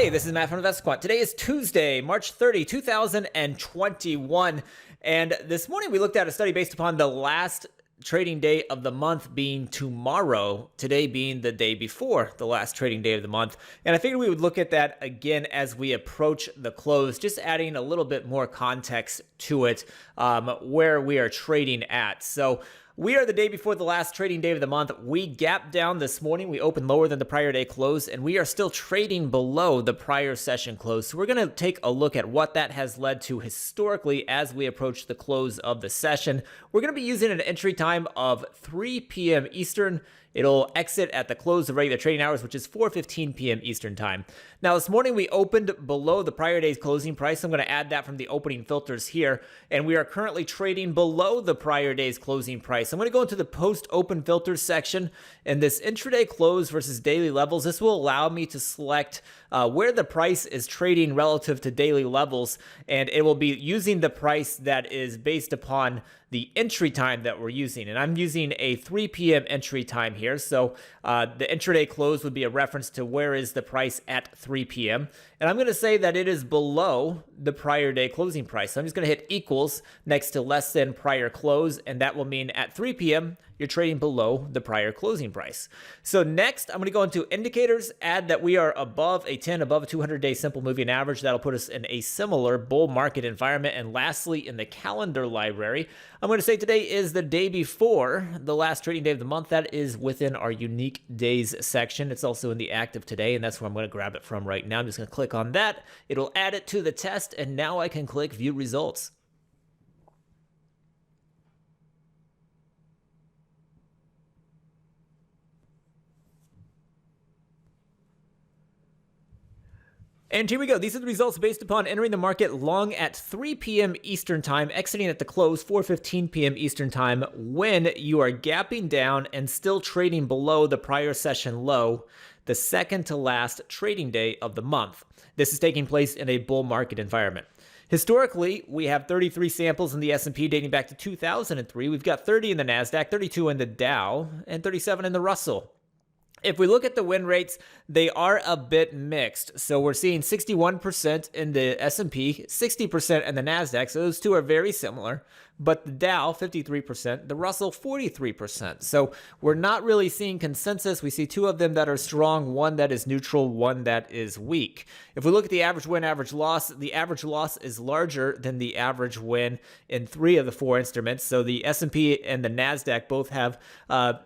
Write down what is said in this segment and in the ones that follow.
Hey, this is Matt from InvestiQuant. Today is Tuesday, March 30, 2021. And this morning we looked at a study based upon the last trading day of the month being tomorrow, today being the day before the last trading day of the month. And I figured we would look at that again as we approach the close, just adding a little bit more context to it, where we are trading at. So we are the day before the last trading day of the month. We gapped down this morning. We opened lower than the prior day close, and we are still trading below the prior session close. So we're going to take a look at what that has led to historically as we approach the close of the session. We're going to be using an entry time of 3 p.m. Eastern. It'll exit at the close of regular trading hours, which is 4:15 p.m. Eastern time. Now, this morning we opened below the prior day's closing price. I'm going to add that from the opening filters here, and we are currently trading below the prior day's closing price. I'm going to go into the post-open filters section, and this intraday close versus daily levels, this will allow me to select where the price is trading relative to daily levels, and it will be using the price that is based upon the entry time that we're using. And I'm using a 3 p.m. entry time here. So the intraday close would be a reference to where is the price at 3 p.m. And I'm going to say that it is below the prior day closing price. So I'm just going to hit equals next to less than prior close. And that will mean at 3 p.m., you're trading below the prior closing price. So next, I'm going to go into indicators, add that we are above a 10, above a 200-day simple moving average. That'll put us in a similar bull market environment. And lastly, in the calendar library, I'm going to say today is the day before the last trading day of the month. That is within our unique days section. It's also in the active today, and that's where I'm going to grab it from right now. I'm just going to click on that. It'll add it to the test, and now I can click view results. And here we go. These are the results based upon entering the market long at 3 p.m. Eastern time, exiting at the close 4:15 p.m. Eastern time, when you are gapping down and still trading below the prior session low, the second to last trading day of the month. This is taking place in a bull market environment. Historically, we have 33 samples in the S&P dating back to 2003. We've got 30 in the NASDAQ, 32 in the Dow, and 37 in the Russell. If we look at the win rates, they are a bit mixed. So we're seeing 61% in the S&P, 60% in the NASDAQ. So those two are very similar. But the Dow, 53%, the Russell, 43%. So we're not really seeing consensus. We see two of them that are strong, one that is neutral, one that is weak. If we look at the average win, average loss, the average loss is larger than the average win in 3 of the 4 instruments. So the S&P and the NASDAQ both have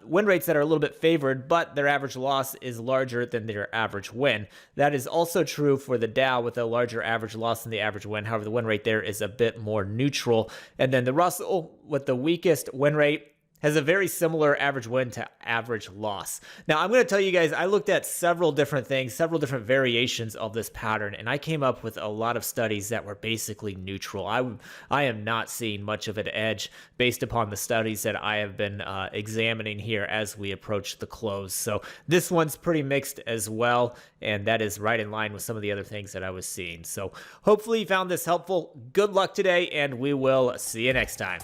win rates that are a little bit favored, but their average loss is larger than their average win. That is also true for the Dow with a larger average loss than the average win. However, the win rate there is a bit more neutral. And then the Russell, with the weakest win rate, has a very similar average win to average loss. Now, I'm going to tell you guys, I looked at several different things, several different variations of this pattern, and I came up with a lot of studies that were basically neutral. I am not seeing much of an edge based upon the studies that I have been examining here as we approach the close. So this one's pretty mixed as well, and that is right in line with some of the other things that I was seeing. So hopefully you found this helpful. Good luck today, and we will see you next time.